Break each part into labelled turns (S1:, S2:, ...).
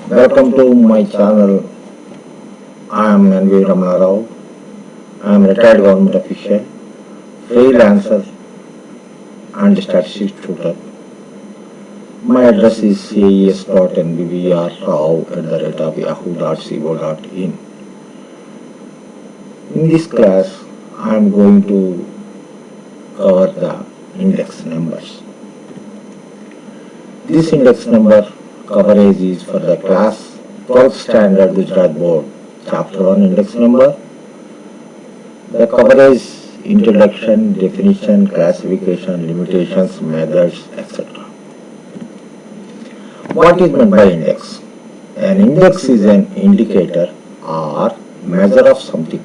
S1: Welcome to my channel. I am N.V. Ramana Rao. I am retired government official, freelancer and statistics tutor. My address is ces.nbvrrao@yahoo.co.in. In this class, I am going to cover the index numbers. This index number coverage is for the class 12th standard Gujarat board, chapter 1 index number. The coverage introduction, definition, classification, limitations, methods, etc. What is meant by index? An index is an indicator or measure of something.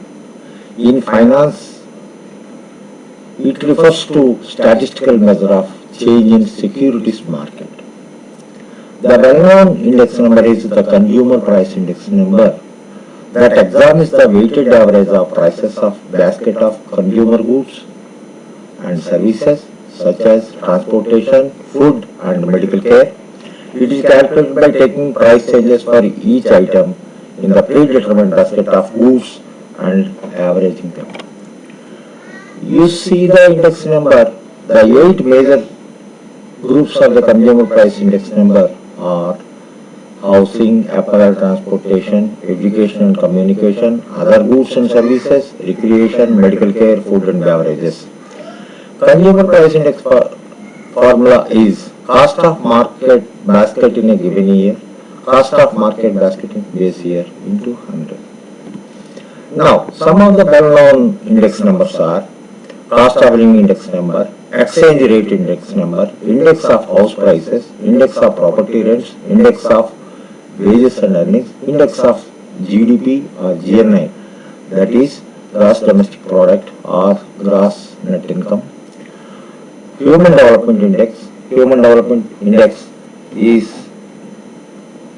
S1: In finance, it refers to statistical measure of change in securities market. The well-known index number is the consumer price index number that examines the weighted average of prices of basket of consumer goods and services such as transportation, food and medical care. It is calculated by taking price changes for each item in the predetermined basket of goods and averaging them. You see the index number, the 8 major groups of the consumer price index number are housing, apparel, transportation, education and communication, other goods and services, recreation, medical care, food and beverages. Consumer price index formula is cost of market basket in a given year, cost of market basket in base year into 100. Now, some of the well-known index numbers are cost of living index number, exchange rate index number, index of house prices, index of property rents, index of wages and earnings, index of GDP or GNI, that is gross domestic product or gross net income. Human development index. Human development index is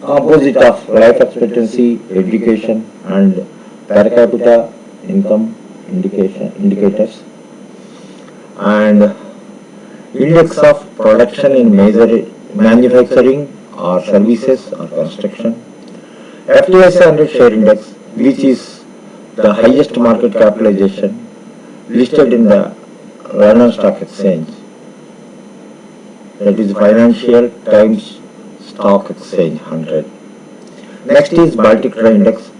S1: composite of life expectancy, education and per capita income indicators, and index of production in major manufacturing or services or construction. FTSE 100 share index, which is the highest market capitalization listed in the London Stock Exchange, that is Financial Times Stock Exchange 100. Next is Baltic Dry Index.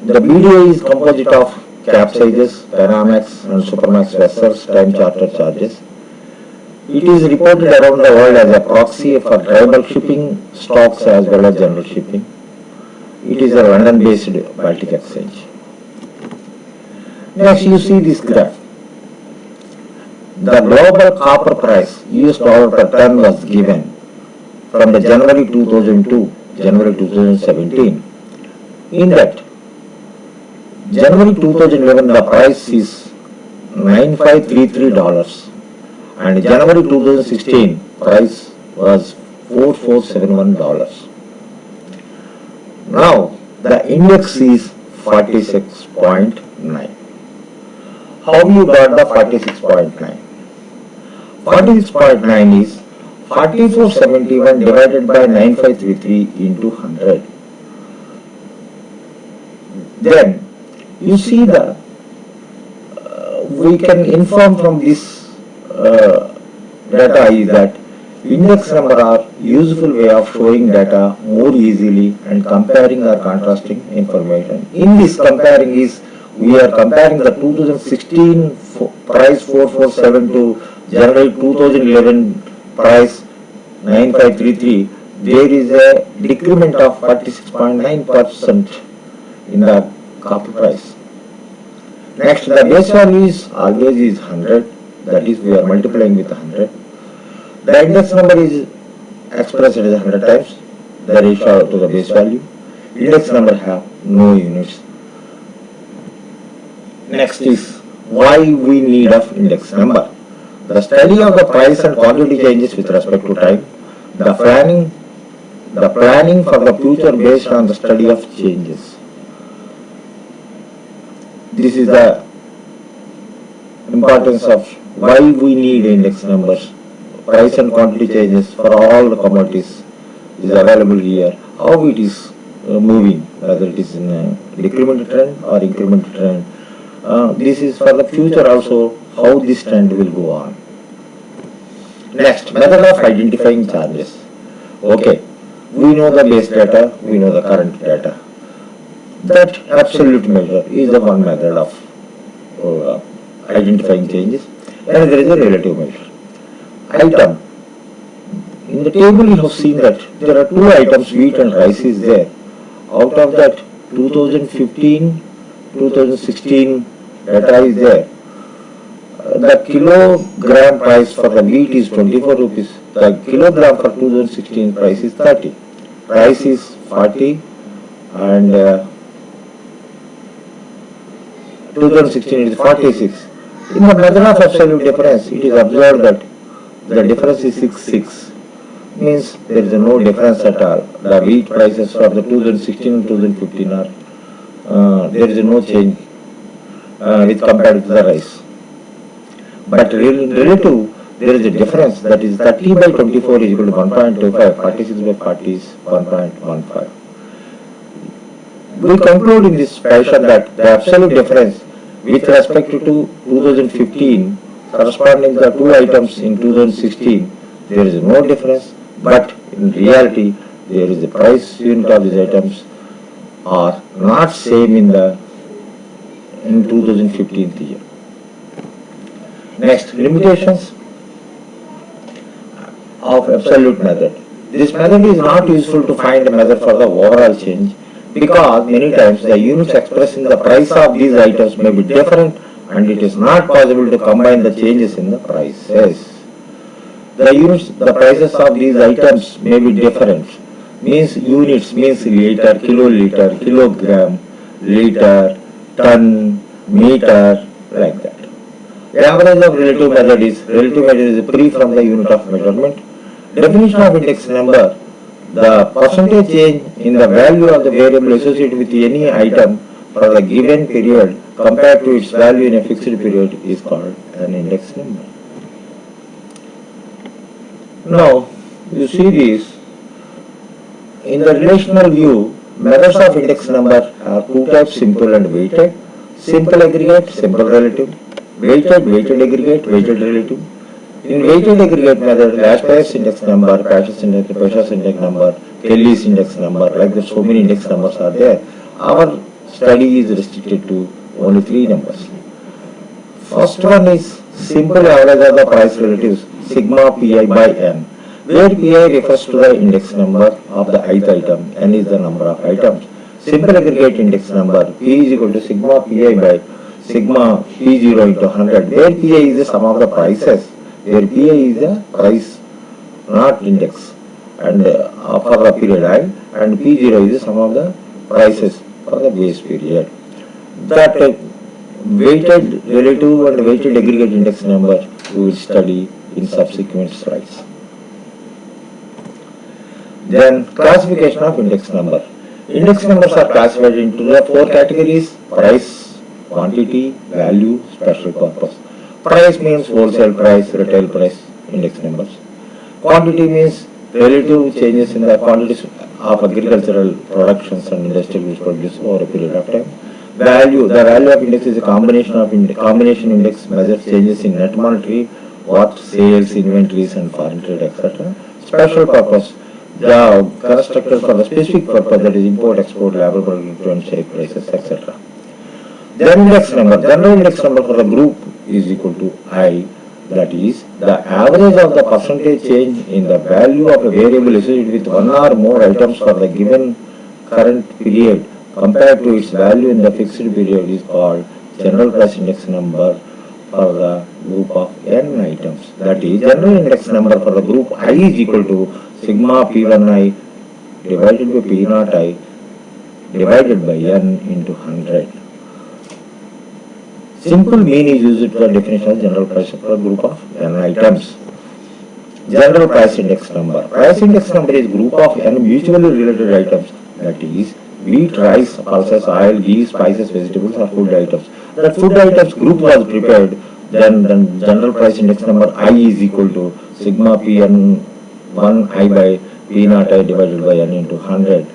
S1: The BDI is composite of capsizes, Panamax and Supermax vessels time charter charges. It is reported around the world as a proxy for dry bulk shipping stocks as well as general shipping. It is a London-based Baltic exchange. Next, you see this graph. The global copper price, US dollar per ton, was given from the January 2002 to January 2017. In that, January 2011 the price is $9533 and January 2016 price was $4471. Now the index is 46.9. How you got the 46.9? 46.9 is 4471 divided by 9533 into 100. Then you see the we can inform from this data is that index number are useful way of showing data more easily and comparing or contrasting information. In this comparing is we are comparing the 2016 price 447 to January 2011 price 9533. There is a decrement of 46.9% in the copper price. Next, the base value is always is 100, that is we are multiplying with 100. The index number is expressed as 100 times the ratio to the base value. Index number have no units. Next is why we need of index number. The study of the price and quantity changes with respect to time. The planning for the future based on the study of changes. This is the importance of why we need index numbers. Price and quantity changes for all the commodities is available here, how it is moving, whether it is in a decremental trend or incremental trend. This is for the future also, how this trend will go on. Next, method of identifying charges. Okay, we know the base data, we know the current data. That absolute measure is the one method of identifying changes, and there is a relative measure. Item. In the table you have seen that there are two items, wheat and rice is there. Out of that 2015, 2016 data is there. The kilogram price for the wheat is 24 rupees. The kilogram for 2016 price is 30. Rice is 40 and 2016 is 46. In the method of absolute difference, it is observed that the difference is 6. Means there is no difference at all. The wheat prices for the 2016 and 2015 are, there is no change with compared to the rice. But relative, there is a difference, that is 30 by 24 is equal to 1.25, 46 by 40 is 1.15. We conclude in this fashion that the absolute difference with respect to 2015 corresponding to the two items in 2016, there is no difference, but in reality there is the price unit of these items are not same in 2015 year. Next, limitations of absolute method. This method is not useful to find a measure for the overall change, because many times the units expressed in the price of these items may be different and it is not possible to combine the changes in the prices. The prices of these items may be different. Means units means liter, kiloliter, kilogram, liter, ton, meter, like that. The average of relative method is free from the unit of measurement. Definition of index number: the percentage change in the value of the variable associated with any item for the given period compared to its value in a fixed period is called an index number. Now, you see this, in the relational view, methods of index number are two types, simple and weighted. Simple aggregate, simple relative. Weighted aggregate, weighted relative. In weighted aggregate method, Laspeyres index number, Pashas index number, Kelly's index number, like that so many index numbers are there. Our study is restricted to only 3 numbers. First one is simple average of the price relatives, sigma pi by n, where pi refers to the index number of the ith item, n is the number of items. Simple aggregate index number, p is equal to sigma pi by sigma p0 into 100, where pi is the sum of the prices, where pi is the price, not index, and for the period I, and p0 is the sum of the prices for the base period. That weighted relative and weighted aggregate index number we will study in subsequent slides. Then classification of index number. Index numbers are classified into the 4 categories: price, quantity, value, special purpose. Price means wholesale price, retail price, index numbers. Quantity means relative changes in the quantities of agricultural productions and industrial goods produced over a period of time. Value, the value of index is a combination index measures changes in net monetary worth, sales, inventories and foreign trade, etc. Special purpose, the constructed for the specific purpose, that is import, export, labor productivity and share prices, etc. Then index number, general index number for the group is equal to I, that is the average of the percentage change in the value of a variable associated with one or more items for the given current period compared to its value in the fixed period is called general price index number for the group of n items. That is, general index number for the group I is equal to sigma p1i divided by p0i divided by n into 100. Simple mean is used for definition of general price for a group of n items. General price index number. Price index number is group of n mutually related items, that is wheat, rice, pulses, oil, ghee, spices, vegetables or food items. That food items group was prepared, then general price index number I is equal to sigma pn 1 I by P naught I divided by n into 100.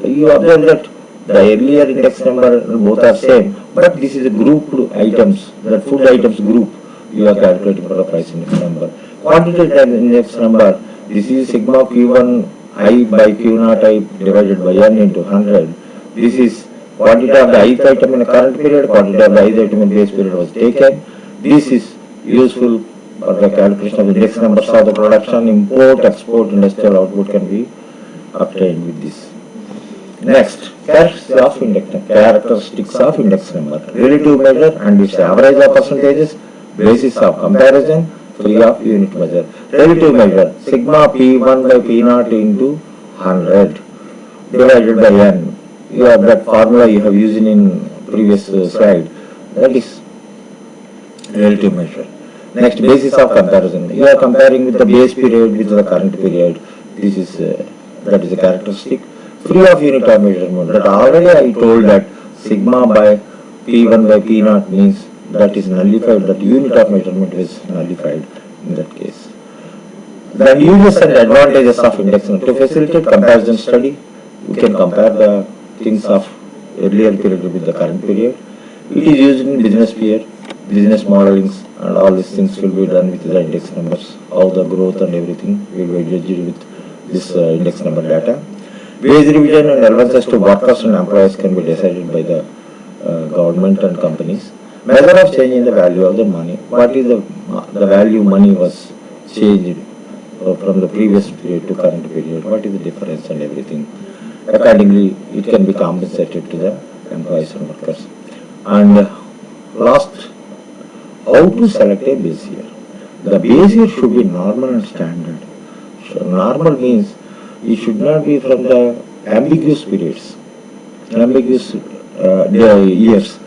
S1: You observe that the earlier index number both are same, but this is a grouped items, that food items group you are calculating for the price index number. Quantity index number, this is sigma Q1 I by Q naught I divided by n into 100. This is quantity of the ith item in the current period, quantity of the ith item in base period was taken. This is useful for the calculation of the index numbers of the production, import, export, industrial output can be obtained with this. Next, characteristics of index number. Relative measure and its average of percentages, basis of comparison, free of unit measure. Relative measure, sigma P1 by P naught into 100 divided by n. You have that formula you have used in previous slide. That is relative measure. Next, basis of comparison. You are comparing with the base period with the current period. This is that is a characteristic. Free of unit of measurement. That already I told that sigma by P1 by P naught means that is nullified. That unit of measurement is nullified in that case. The uses and advantages of index number. To facilitate comparison study, we can compare the things of earlier period with the current period. It is used in business sphere, business modelings, and all these things will be done with the index numbers. All the growth and everything will be judged with this index number data. Wage revision and allowances to workers and employees can be decided by the government and companies. Measure of change in the value of the money. What is the value money was changed from the previous period to current period? What is the difference and everything? Accordingly, it can be compensated to the employees and workers. And last, how to select a base year? The base year should be normal and standard. So normal means it should not be from the ambiguous periods, ambiguous years,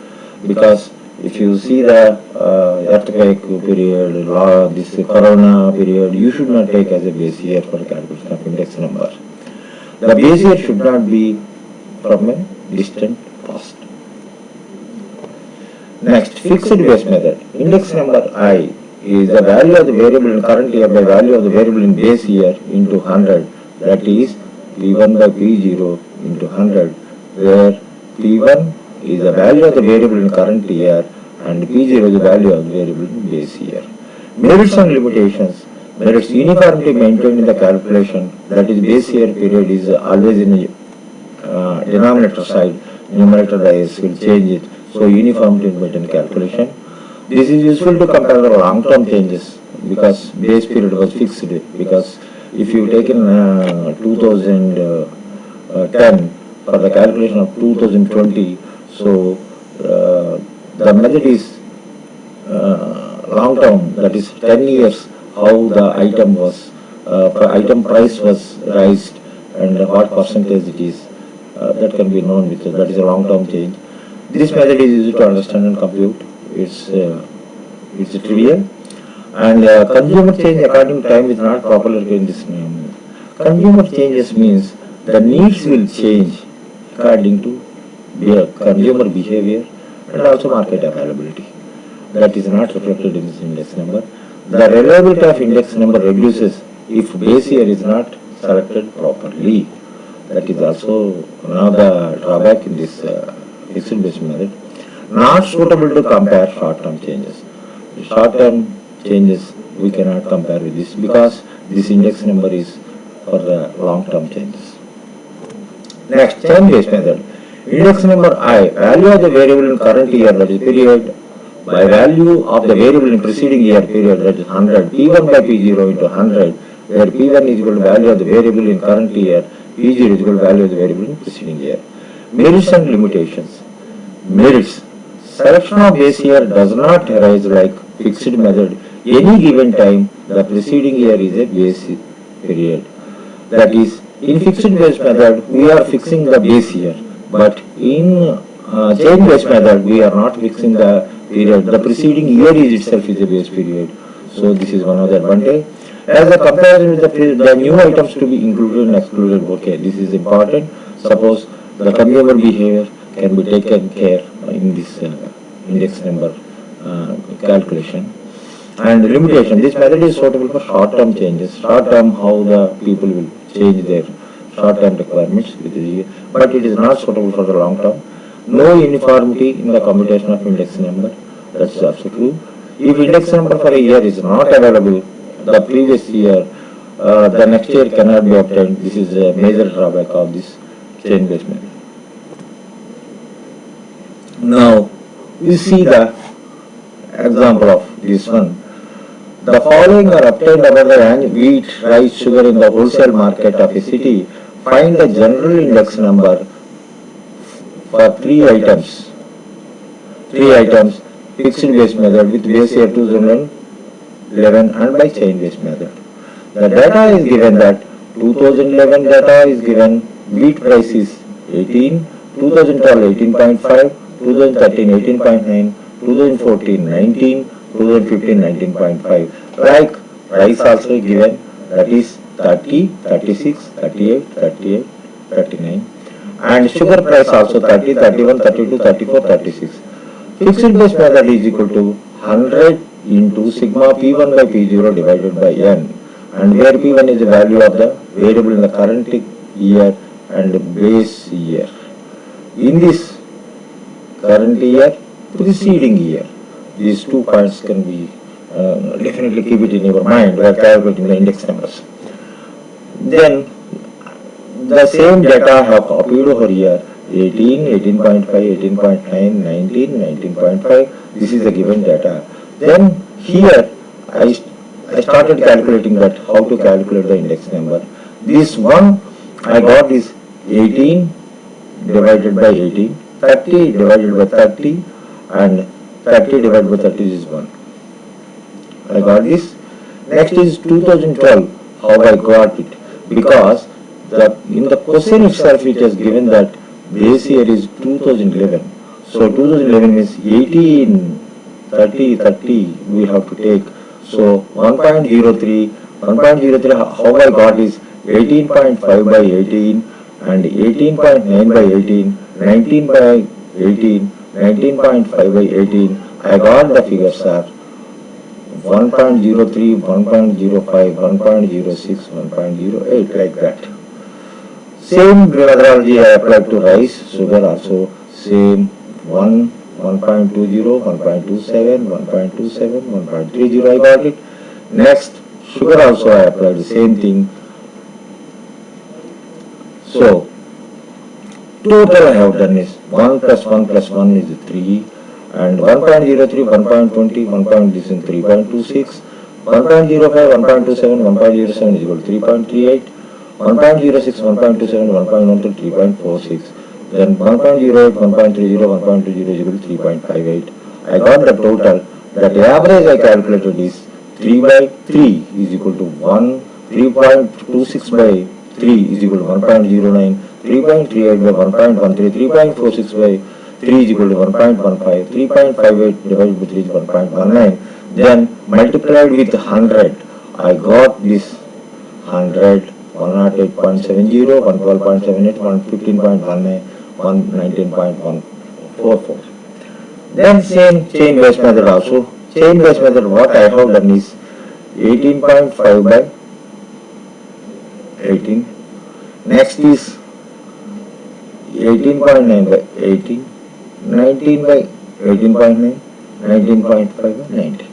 S1: because if you see the earthquake period, this corona period, you should not take as a base year for calculation of index number. The base year should not be from a distant past. Next, fixed base method. Index number I is the value of the variable in current year by value of the variable in base year into 100. That is P1 by P0 into 100, where P1 is the value of the variable in current year and P0 is the value of the variable in base year. Merits and limitations. Merits uniformity maintained in the calculation, that is base year period is always in the denominator side, numerator dice will change it, so uniformity is maintained in calculation. This is useful to compare the long-term changes because base period was fixed, because if you take in 2010 for the calculation of 2020, so the method is long term, that is 10 years, how the item was, item price was raised and what percentage it is, that can be known with, that is a long term change. This method is easy to understand and compute, it's trivial. And consumer change according to time is not properly in this name. Consumer changes means the needs will change according to consumer behavior and also market availability. That is not reflected in this index number. The reliability of index number reduces if base year is not selected properly. That is also one of the drawback in this fixed base method. Not suitable to compare short-term changes. Short-term changes we cannot compare with this because this index number is for the long-term changes. Next, change-based method. Index number I, value of the variable in current year, that is period, by value of the variable in preceding year period, that is 100, P1 by P0 into 100, where P1 is equal to value of the variable in current year, P0 is equal to value of the variable in preceding year. Merits and limitations. Merits. Selection of base year does not arise like fixed method. Any given time, the preceding year is a base period. That is, in fixed base method, we are fixing the base year, but in change base method, we are not fixing the period. The preceding year is itself is a base period. So this is one of the advantage. As a comparison with the new items to be included and excluded, okay, this is important. Suppose the consumer behavior can be taken care in this index number calculation. And limitation, this method is suitable for short-term changes. Short-term, how the people will change their short-term requirements with the year, but it is not suitable for the long term. No uniformity in the computation of index number. That's also true. If index number for a year is not available, the previous year, the next year cannot be obtained. This is a major drawback of this chain-based method. Now, we see the example of this one. The following are obtained about the wheat, rice, sugar in the wholesale market of a city. Find the general index number for three items. Fixed base method with base year 2011 and by chain base method. The data is given that 2011 data is given, wheat price is 18, 2012 18.5, 2013 18.9, 2014 19, 2015 19.5. Like rice also given, that is 30, 36, 38, 38, 39. And sugar price also 30, 31, 32, 34, 36. Fixed base method is equal to 100 into sigma P1 by P0 divided by N, and where P1 is the value of the variable in the current year and base year. In this current year, preceding year, these 2 points can be definitely keep it in your mind while calculating the index numbers. Then the same data I have copied over here, 18, 18.5, 18.9, 19, 19.5, this is the given data. Then here I started calculating that how to calculate the index number. This one I got is 18 divided by 18, 30 divided by 30, and 30 divided by 30 is 1. I got this. Next is 2012, how I got it, because in the question itself it is given that base year is 2011. So 2011 is 18, 30, 30 we have to take. So 1.03, how I got is 18.5 by 18 and 18.9 by 18, 19 by 18, 19.5 by 18. I got the figures are 1.03, 1.05, 1.06, 1.08, like that. Same methodology I applied to rice, sugar also same 1, 1.20, 1.27, 1.27, 1.30 I got it. Next, sugar also I applied the same thing. So, total I have done is 1 plus 1 plus 1 is 3, and 1.03, 1.20, 3.26, 1.05, 1.27, 1.07 is equal to 3.38, 1.06, 1.27, 1.13, 3.46, then 1.08, 1.30, 1.20 is equal to 3.58. I got the total. That average I calculated is 3 by 3 is equal to 1, 3.26 by 3 is equal to 1.09, 3.38 by 1.13, 3.46 by 3 is equal to 1.15, 3.58 divided by 3 is 1.19. Then multiplied with 100, I got this 100, 108.70, 112.78, 115.19, 119.144. Then same chain base method also. Chain base method what I have done is 18.5 by 18. Next is 18.9 by 18, 19 by 18.9, 19.5 by 19.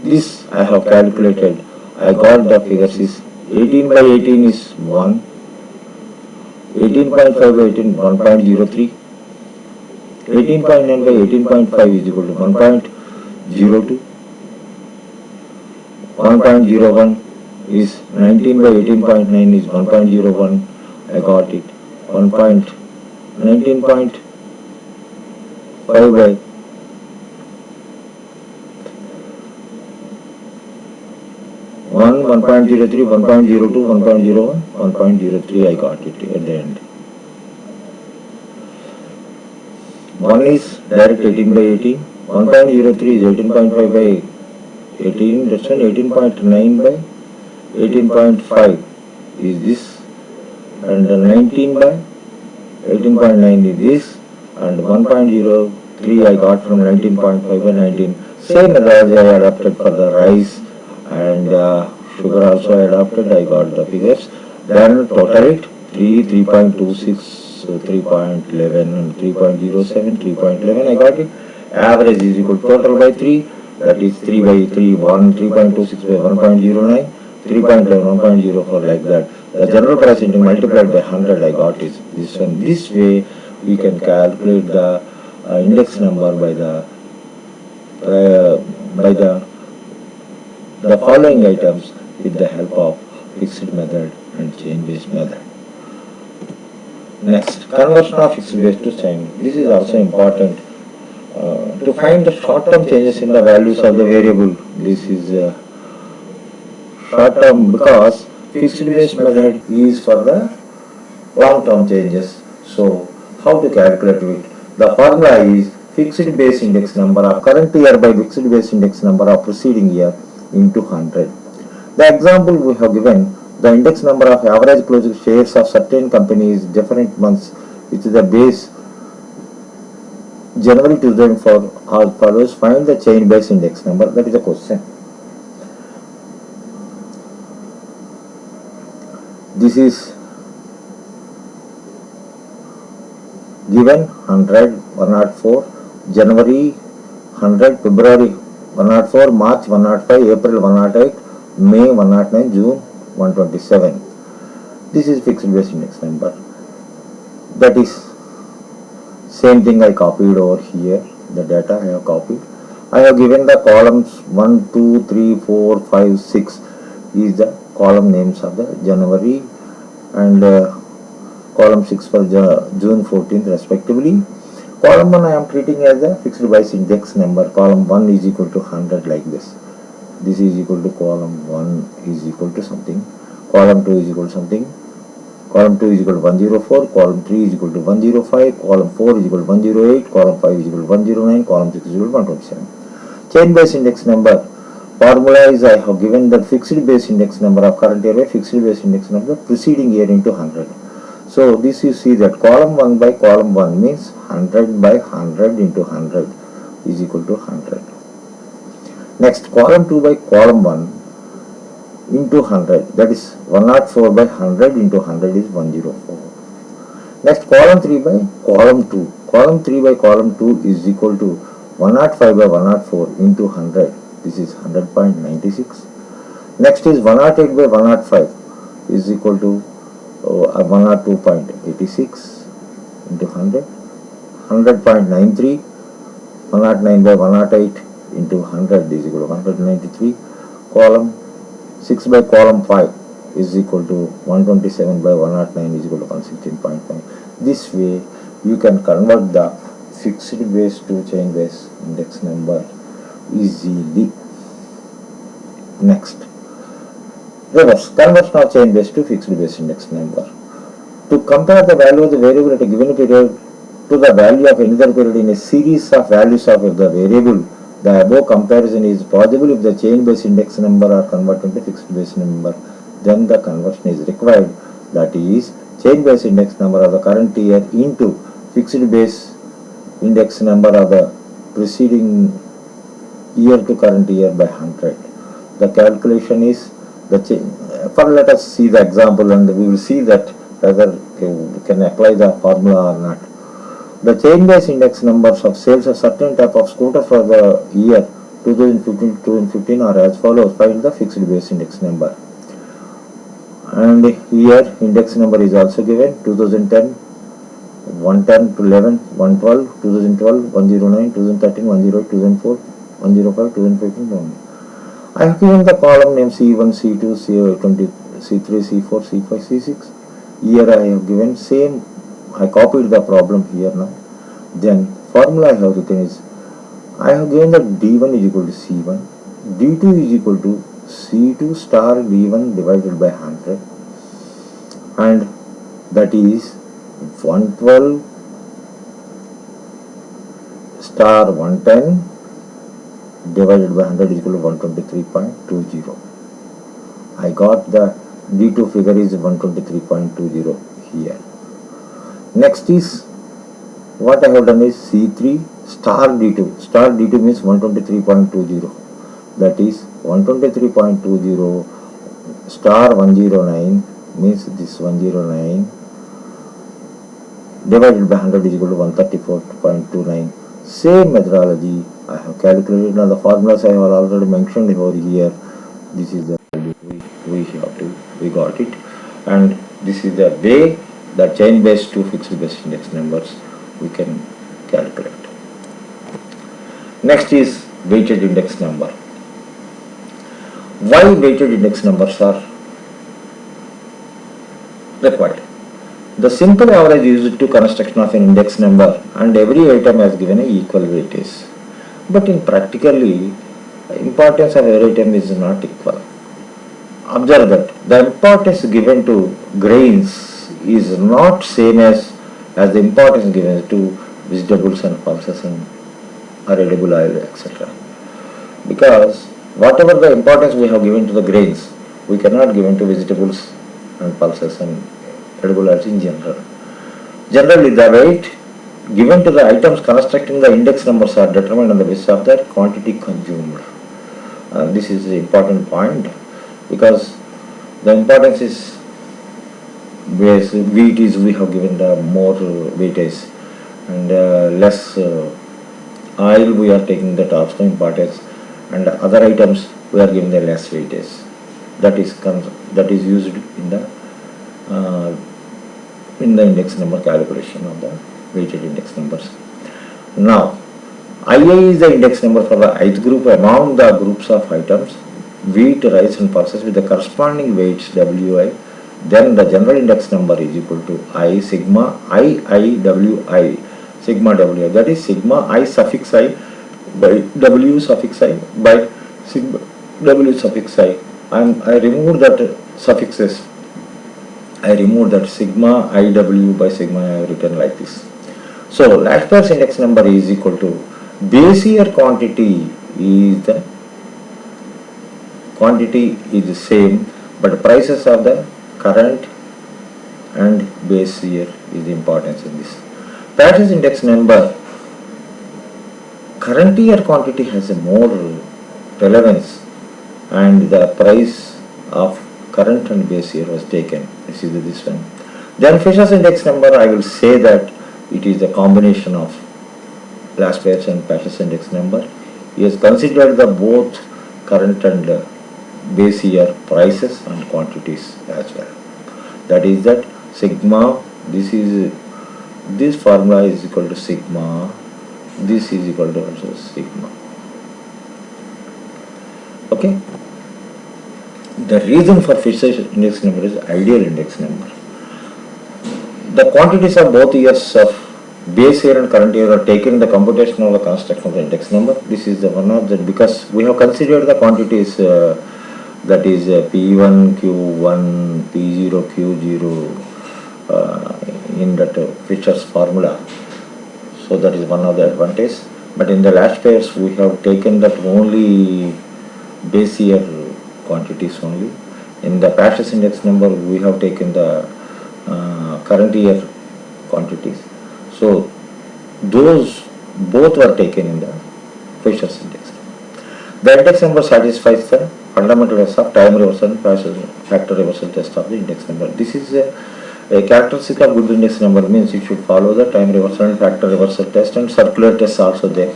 S1: This I have calculated. I got the figures is 18 by 18 is 1, 18.5 by 18 1.03, 18.9 by 18.5 is equal to 1.02, 1.01 is 19 by 18.9 is 1.01, I got it, 19.5 by 1.03, 1.02, 1.01, 1.03 I got it at the end. One is direct 18 by 18, 1.03 is 18.5 by 18, that's one 18.9 by 18.5 is this, and 19 by 18.9 is this, and 1.03 I got from 19.5 by 19. Same methodology I adopted for the rice and sugar also I adopted, I got the figures. Then total it 3, 3.26, 3.11 and 3.07, 3.11. I got it. Average is equal to total by 3. That is 3 by 3, 1, 3.26 by 1.09, 3.11, 1.04 like that. The general price index multiplied by 100 I got is this one. This way we can calculate the index number by the following items with the help of fixed method and chain based method. Next, conversion of fixed base to chain. This is also important. To find the short-term changes in the values of the variable, this is short-term because fixed base method is for the long-term changes. So, how to calculate it? The formula is fixed base index number of current year by fixed base index number of preceding year into 100. The example we have given, the index number of average closing shares of certain companies different months, which is the base January 2004 as follows. Find the chain base index number. That is the question. This is given 100, 104, January 100, February 104, March 105, April 108, May 109, June 127. This is fixed base index number. That is same thing I copied over here. The data I have copied. I have given the columns 1, 2, 3, 4, 5, 6 is the column names of the January and column 6 for June 14th respectively. Column 1 I am treating as the fixed base index number. Column 1 is equal to 100 like this. This is equal to column 1 is equal to something. Column 2 is equal to something. Column 2 is equal to 104, column 3 is equal to 105, column 4 is equal to 108, column 5 is equal to 109, column 6 is equal to 127. Chain base index number. Formula is I have given the fixed base index number of current year by fixed base index number preceding year into 100. So this you see that column 1 by column 1 means 100 by 100 into 100 is equal to 100. Next, column 2 by column 1 into 100, that is 104 by 100 into 100 is 104. Next, column 3 by column 2. Column 3 by column 2 is equal to 105 by 104 into 100. This is 100.96. Next is 108 by 105 is equal to 102.86 into 100. 100.93. 109 by 108 into 100 is equal to 193. Column 6 by column 5 is equal to 127 by 109 is equal to 116.5. This way you can convert the fixed base to chain base index number easily. Next, reverse conversion of chain base to fixed base index number. To compare the value of the variable at a given period to the value of another period in a series of values of the variable, the above comparison is possible if the chain base index number are converted to fixed base number. Then the conversion is required. That is, chain base index number of the current year into fixed base index number of the preceding year to current year by 100. The calculation is the chain. Let us see the example and we will see that whether we can apply the formula or not. The chain base index numbers of sales of certain type of scooter for the year 2015 are as follows. Find the fixed base index number. And here index number is also given 2010, 110 to 11, 112, 2012, 109, 2013, 108, 2004, 105, 2015. I have given the column name C1, C2, C20, C3, C4, C5, C6. Here I have given same. I copied the problem here now. Then formula I have written is I have given that D1 is equal to C1, D2 is equal to C2 star D1 divided by 100, and that is 112 star 110 divided by 100 is equal to 123.20. I got the D2 figure is 123.20 here. Next is what I have done is C3 star D2. Star D2 means 123.20. That is 123.20 star 109 means this 109 divided by 100 is equal to 134.29. Same methodology I have calculated, and the formulas I have already mentioned over here. This is the value we got it, and this is the way the chain based to fixed base index numbers we can calculate. Next is weighted index number. Why weighted index numbers are required? The simple average used to construction of an index number, and every item has given a equal weightage. But in practically, importance of every item is not equal. Observe that the importance given to grains is not same as the importance given to vegetables and pulses and or edible oil, etc. Because whatever the importance we have given to the grains, we cannot give to vegetables and pulses and edible oils in general. Generally, the weight given to the items constructing the index numbers are determined on the basis of their quantity consumed. This is the important point, because the importance is wheat is we have given the more weightage, and less oil we are taking the top importance, and other items we are giving the less weightage. That is used in the index number calculation of the weighted index numbers. Now, IA is the index number for the ith group among the groups of items wheat, rice and pulses with the corresponding weights Wi. Then the general index number is equal to I sigma Wi sigma Wi. That is sigma I suffix I by W suffix I by sigma W suffix I. I remove that suffixes. I remove that sigma IW by sigma I have written like this. So last pairs index number is equal to base year quantity is the same, but prices of the current and base year is the importance in this. Purchase index number, current year quantity has a more relevance, and the price of current and base year was taken. This is this one. Then Fisher's index number, I will say that it is a combination of last pairs and Fisher's index number. He has considered the both current and base year prices and quantities as well. That is that sigma, this formula is equal to sigma, this is equal to also sigma. Okay. The reason for Fisher's index number is ideal index number. The quantities of both years of base year and current year are taken in the computation of the construction of the index number. This is the one of the, because we have considered the quantities that is P1, Q1, P0, Q0 in that Fisher's formula. So that is one of the advantage. But in the last pairs we have taken that only base year quantities only. In the Fisher's index number we have taken the current year quantities. So those both were taken in the Fisher's index. The index number satisfies the fundamental test of time reversal and factor reversal test of the index number. This is a characteristic of good index number, means it should follow the time reversal and factor reversal test, and circular tests also there.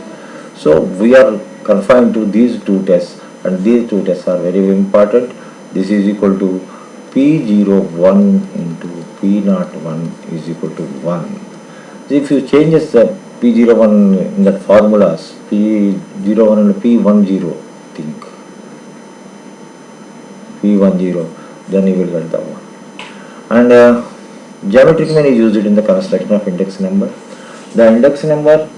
S1: So we are confined to these two tests, and these two tests are very important. This is equal to P01 into P01 is equal to 1. So if you changes the P01 in that formulas, P01 and P10, think P10, then you will get the one. And geometric mean is used in the construction of index number. The index number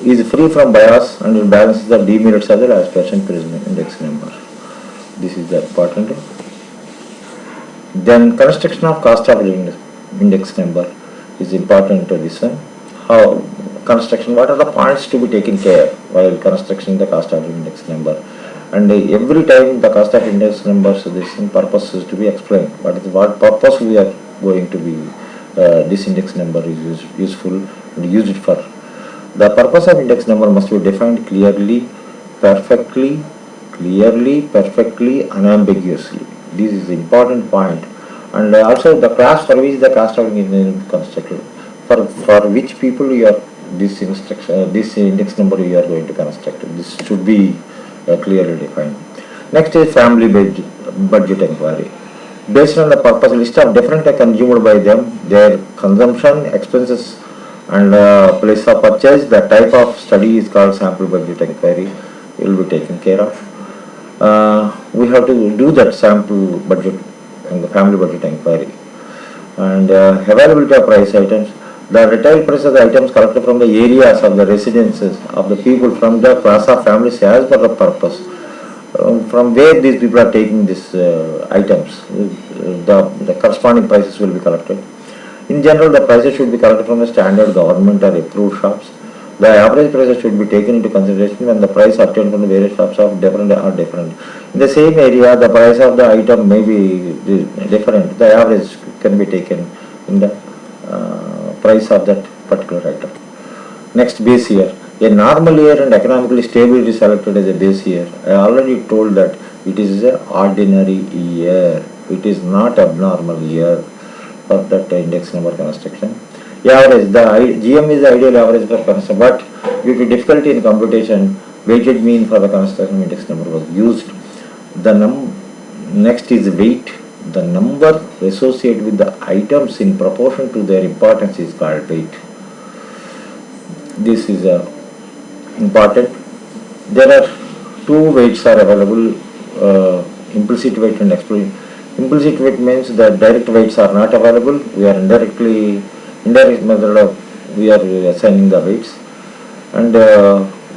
S1: is free from bias and it balances the demerits of the last person present index number. This is the important. Then construction of cost of index number is important to this one. How construction, what are the points to be taken care while constructing the cost of index number, and every time the cost of index numbers, this purpose is to be explained. What purpose we are going to be this index number is useful and use it for. The purpose of index number must be defined clearly, perfectly, unambiguously. This is the important point. and also the class for which the cost of living is constructed, for which people you are this instruction this index number you are going to construct. This should be clearly defined. Next is family budget inquiry. Based on the purpose list of different consumed by them, their consumption, expenses, and place of purchase, the type of study is called sample budget inquiry. Will be taken care of. We have to do that sample budget and the family budget inquiry. And availability of price items. The retail price of the items collected from the areas of the residences of the people from the class of families as per the purpose. From where these people are taking these items, the corresponding prices will be collected. In general, the prices should be collected from the standard government or approved shops. The average prices should be taken into consideration when the price obtained from the various shops are different. In the same area, the price of the item may be different. The average can be taken in the price of that particular item. Next, base year. A normal year and economically stable is selected as a base year. I already told that it is an ordinary year. It is not abnormal year for that index number construction. Average. The GM is the ideal average for construction, but due to difficulty in computation, weighted mean for the construction index number was used. The next is weight. The number associated with the items in proportion to their importance is called weight. This is important. There are two weights are available, implicit weight and explicit. Implicit weight means that direct weights are not available. We are indirect method of we are assigning the weights, and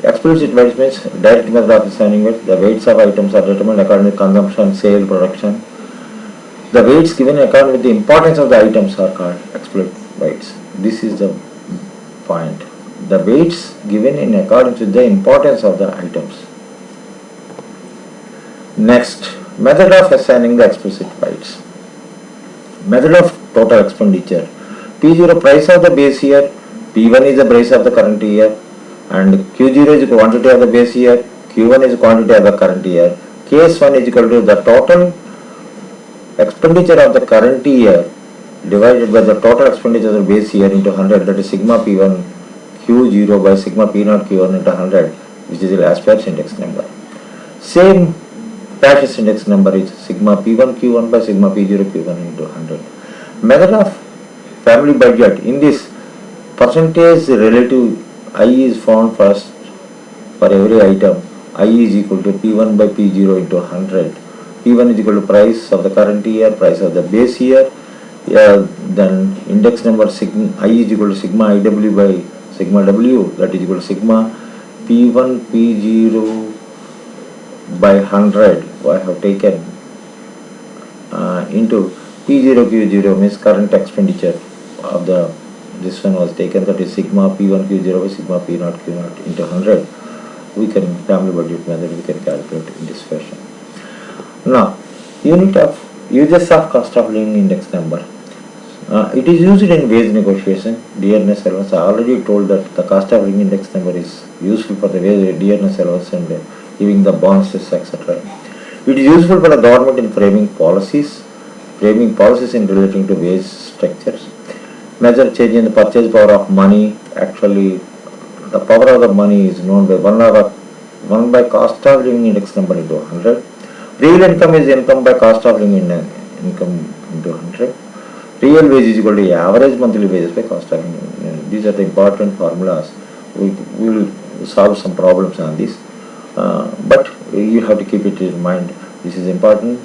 S1: explicit weights means direct method of assigning weights. The weights of items are determined according to consumption, sale, production. The weights given according with the importance of the items are called explicit weights. This is the point. The weights given in accordance with the importance of the items. Next, method of assigning the explicit weights. Method of total expenditure. P0 price of the base year, P1 is the price of the current year, and Q0 is the quantity of the base year, Q1 is the quantity of the current year. Case 1 is equal to the total expenditure of the current year divided by the total expenditure of the base year into 100, that is sigma P1 Q0 by sigma P0 Q1 into 100, which is the last year's index number. Same Pasch's index number is sigma P1 Q1 by sigma P0 Q1 into 100. Method of family budget. In this, percentage relative I is found first for every item. I is equal to P1 by P0 into 100. P1 is equal to price of the current year, price of the base year. Then index number sigma I is equal to sigma IW by sigma W, that is equal to sigma P1 P0 by 100. I have taken into P0 Q0 means current expenditure of the this one was taken, that is sigma P1 Q0 by sigma P0 Q0 into 100. We can family budget method we can calculate in this fashion. Now, uses of cost of living index number. It is used in wage negotiation, dearness allowance. I already told that the cost of living index number is useful for the wage dearness allowance and giving the bonuses, etc. It is useful for the government in framing policies in relating to wage structures. Measure change in the purchase power of money. Actually, the power of the money is known by 1 by cost of living index number into 100. Real income is income by cost of living income into 100. Real wage is equal to average monthly wages by cost of living. These are the important formulas. We will solve some problems on this, but you have to keep it in mind. This is important,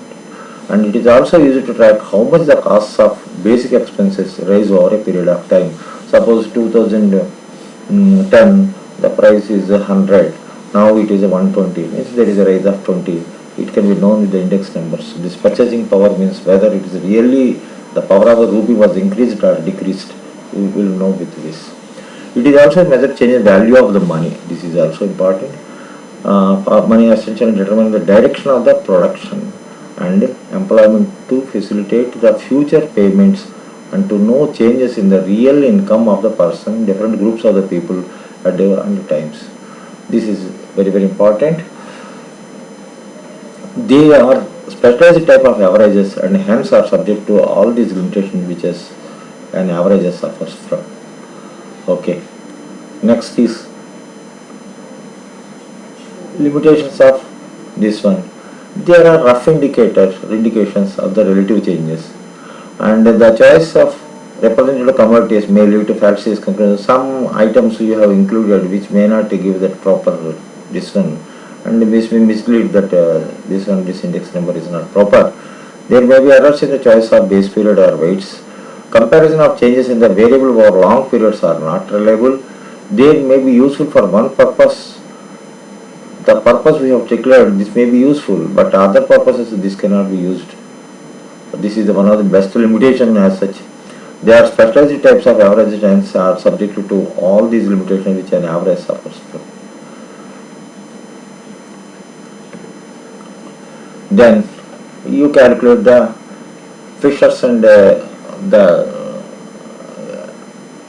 S1: and it is also used to track how much the costs of basic expenses rise over a period of time. Suppose 2010 the price is 100, now it is 120, means there is a rise of 20. It can be known with the index numbers. This purchasing power means whether it is really the power of the rupee was increased or decreased. We will know with this. It is also a measure change in value of the money. This is also important. Money essentially determine the direction of the production and employment to facilitate the future payments and to know changes in the real income of the person, different groups of the people at different times. This is very, very important. They are specialized type of averages and hence are subject to all these limitations which is an average suffers from. Okay. Next is limitations of this one. There are rough indications of the relative changes, and the choice of representative commodities may lead to fallacious conclusions. Some items you have included which may not give that proper this one, and which may mislead that this index number is not proper. There may be errors in the choice of base period or weights. Comparison of changes in the variable over long periods are not reliable. They may be useful for one purpose. The purpose we have declared, this may be useful, but other purposes this cannot be used. This is one of the best limitation as such. There are specialized types of average trends are subject to all these limitations which an average suffers from. Then you calculate the Fisher's and the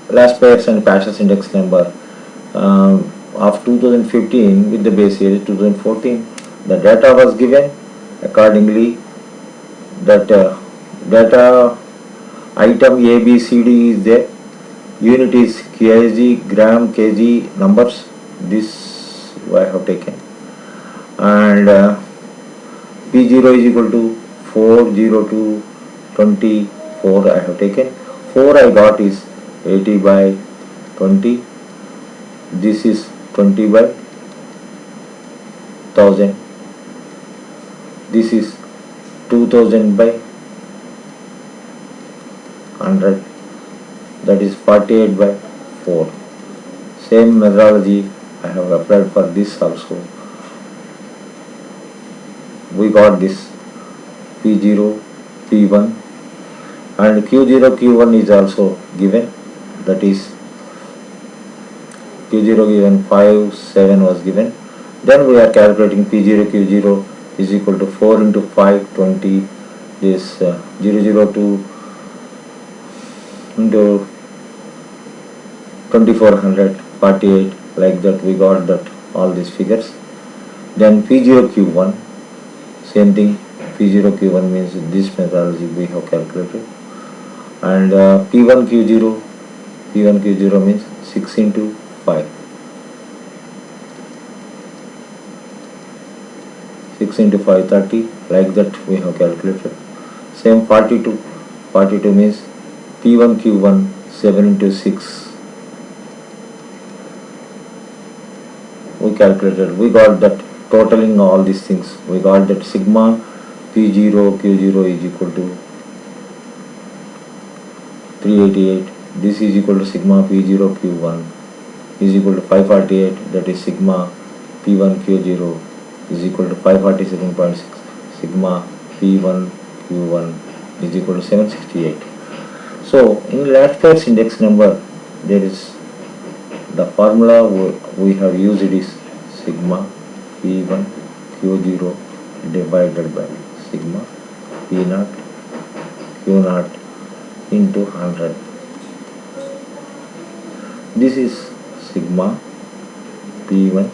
S1: last pairs and patches index number of 2015 with the base year 2014. The data was given accordingly. That data item A, B, C, D is there. Unit is kg, gram, kg numbers. This I have taken, and P0 is equal to 402 24 I have taken. 4 I got is 80 by 20. This is 20 by 1000. This is 2000 by 100. That is 48 by 4. Same methodology I have applied for this also. We got this P0, P1, and Q0, Q1 is also given. That is Q0 given 5, 7 was given. Then we are calculating P0, Q0 is equal to 4 into 5, 20. This 002 into 2400, 48. Like that we got that all these figures. Then P0, Q1. Same thing, P0 Q1 means this methodology we have calculated, and P1 Q0 means 6 into 5, 6 into 5 30, like that we have calculated. Same 42 means P1 Q1 7 into 6 we calculated. We got that totaling all these things. We got that sigma P0 Q0 is equal to 388. This is equal to sigma P0 Q1 is equal to 548. That is sigma P1 Q0 is equal to 547.6. Sigma P1 Q1 is equal to 768. So in last pairs index number, there is the formula we have used. It is sigma P1 Q0 divided by sigma P0 Q0 into 100. This is sigma P1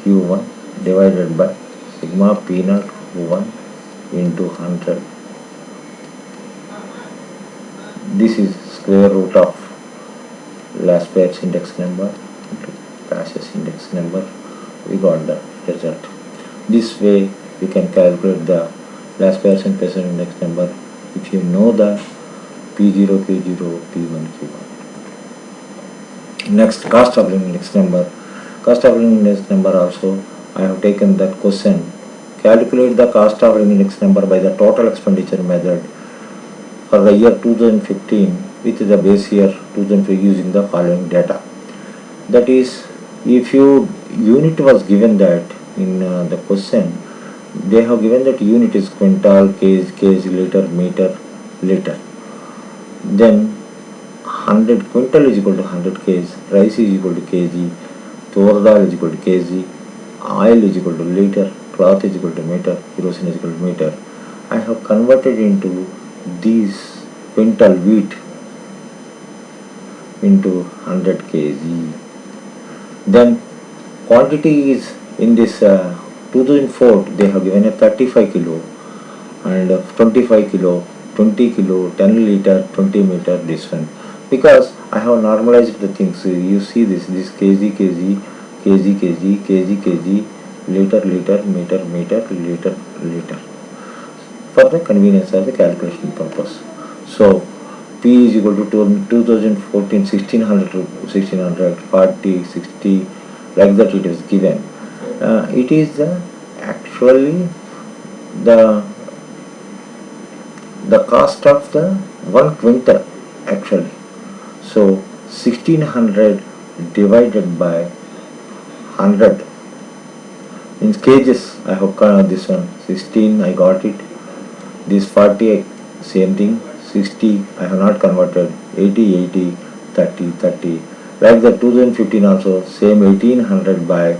S1: Q1 divided by sigma P0 Q1 into 100. This is square root of last pairs index number into passes index number. We got the result. This way we can calculate the last pairs and passes index number if you know the P0 Q0 P1 Q1. Next, cost of living index number. Cost of living index number also I have taken that question. Calculate the cost of living index number by the total expenditure method for the year 2015 with the base year 2005 using the following data. That is, if you unit was given that in the question, they have given that unit is quintal, kg, liter, meter, liter. Then 100 quintal is equal to 100 kg, rice is equal to kg, tur dal is equal to kg, oil is equal to liter, cloth is equal to meter, kerosene is equal to meter. I have converted into these quintal wheat into 100 kg. Then quantity is in this 2004 they have given a 35 kilo and 25 kilo, 20 kilo, 10 liter, 20 meter, this one. Because I have normalized the things. You see this kg, kg, kg, kg, kg, kg, liter, liter, meter, meter, liter, liter, for the convenience of the calculation purpose. So P is equal to 2014 1600 1600 40 60, like that it is given. It is actually the cost of the 1 quintal actually. So 1600 divided by 100 in kgs. I have this one 16, I got it. This 40, same thing. 60, I have not converted. 80, 80, 30, 30. Like the 2015 also, same 1800 by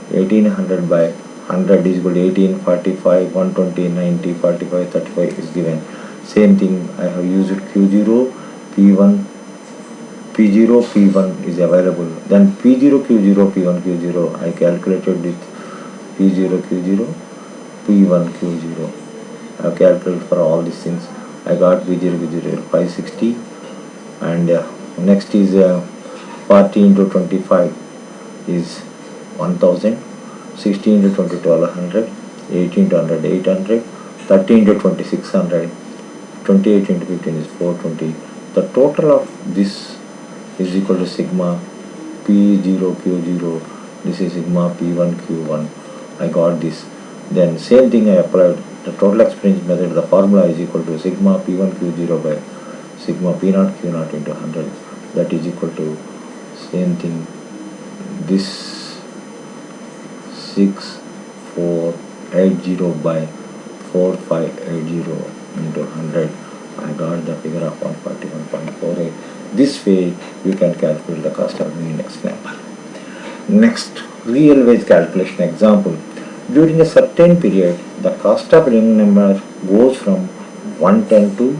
S1: 100 is equal to 18, 45, 120, 90, 45, 35 is given. Same thing, I have used Q0, P1, P0, P1 is available. Then P0, Q0, P1, Q0, I calculated with P0, Q0, P1, Q0. I have calculated for all these things. I got P0, Q0, 560. And next is 40 into 25 is 1000. 60 into 20, 1200. 18 into 100, 800. 30 into 20, 600. 28 into 15 is 420. The total of this is equal to sigma P0 Q0. This is sigma P1 Q1. I got this. Then same thing I applied. The total experience method, the formula is equal to sigma P1 Q0 by sigma P0 Q0 into 100. That is equal to same thing. This 6480 by 4580 into 100. I got the figure of 141.48. This way you can calculate the cost of living index number. Next, real wage calculation example. During a certain period, the cost of living number goes from 110 to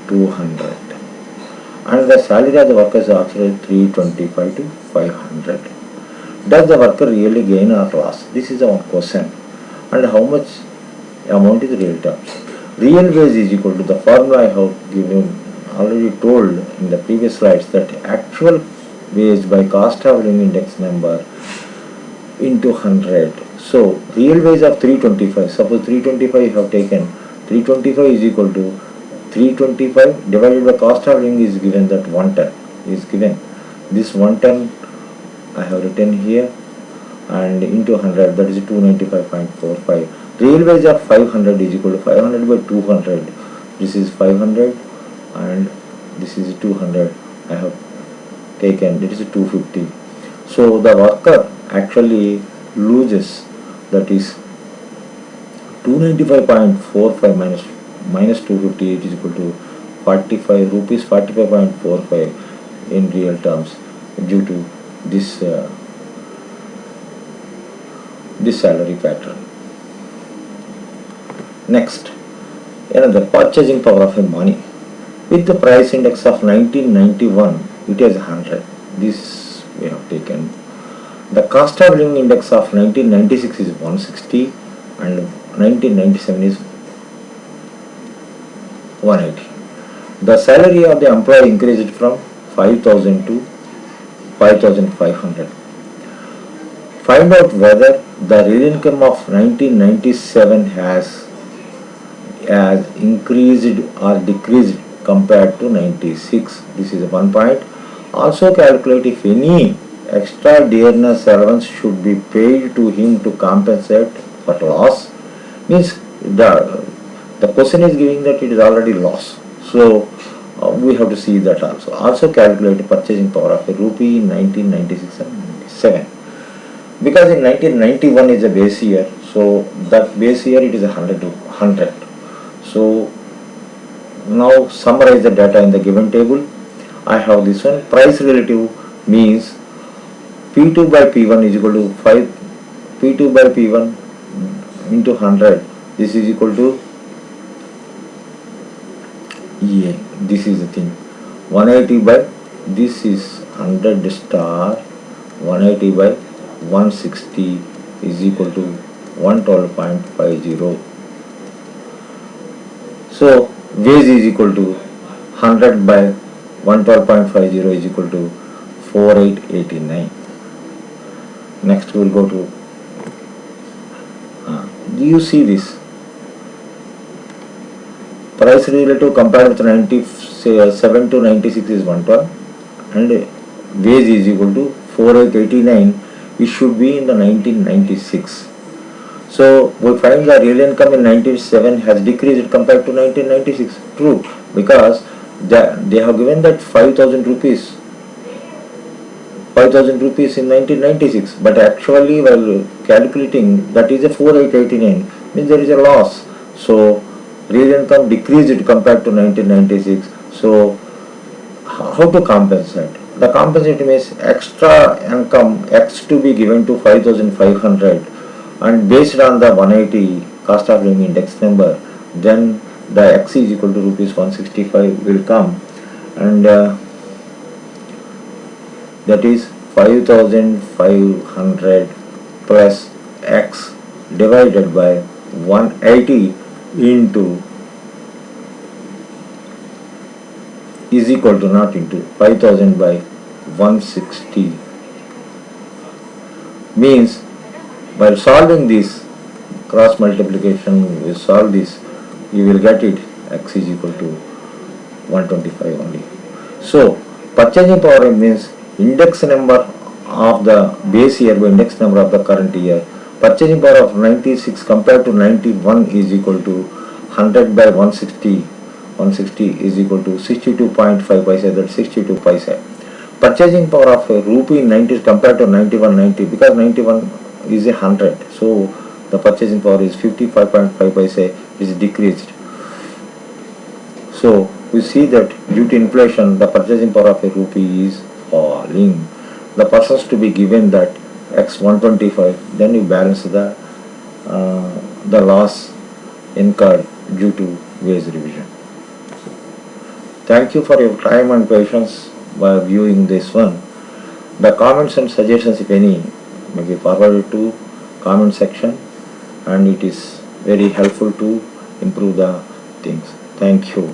S1: 200, and the salary of the worker is actually 325 to 500. Does the worker really gain or loss? This is one question. And how much amount is real terms? Real wage is equal to the formula I have given already told in the previous slides, that actual wage by cost of living index number into 100. So real wage of 325. Suppose 325 you have taken. 325 is equal to 325 divided by cost of living is given, that 110 is given. This 110 I have written here, and into 100, that is 295.45. Real wage of 500 is equal to 500 by 200. This is 500 and this is 200. I have taken, it is 250. So the worker actually loses, that is 295.45 minus 250, it is equal to 45 rupees, 45.45 in real terms, due to this salary pattern. Next, another purchasing power of a money. With the price index of 1991, it is 100. This we have taken. The cost of living index of 1996 is 160 and 1997 is 180. The salary of the employee increased from 5,000 to 5,500. Find out whether the real income of 1997 has increased or decreased compared to 96. This is one point. Also calculate if any extra dearness allowance should be paid to him to compensate for loss. Means the question is giving that it is already loss. So we have to see that also. Also calculate purchasing power of a rupee in 1996 and 97. Because in 1991 is a base year, so that base year it is 100. So now summarize the data in the given table. I have this one. Price relative means P2 by P1 is equal to 5. P2 by P1 into 100. This is equal to EA. This is the thing. 180 by, this is 100 star, 180 by 160 is equal to 112.50. So wage is equal to 100 by 112.50 is equal to 4889. Next we'll go to, do you see this? Price relative compared with 97 to 96 is 112 and wage is equal to 4889. It should be in the 1996. So we find the real income in 1997 has decreased compared to 1996. True, because they have given that 5,000 rupees 5,000 rupees in 1996, but actually while calculating that is a 4889, means there is a loss. So real income decreased compared to 1996. So how to compensate? The compensate means extra income X to be given to 5,500 and based on the 180 cost of living index number, then the X is equal to rupees 165 will come, and that is 5,500 plus X divided by 180 into is equal to, not into, 5,000 by 160. Means by solving this cross multiplication, we solve this, you will get it X is equal to 125 only. So purchasing power means index number of the base year by index number of the current year. Purchasing power of 96 compared to 91 is equal to 100 by 160. 160 is equal to 62.5 paisa, that 62 paisa. Purchasing power of a rupee in 90 compared to 91, 90, because 91 is 100, so the purchasing power is 55.5 paisa is decreased. So we see that due to inflation the purchasing power of a rupee is falling. The persons to be given that X 125, then you balance the loss incurred due to wage revision. Thank you for your time and patience by viewing this one. The comments and suggestions, if any, may be forwarded to comment section, and it is very helpful to improve the things. Thank you.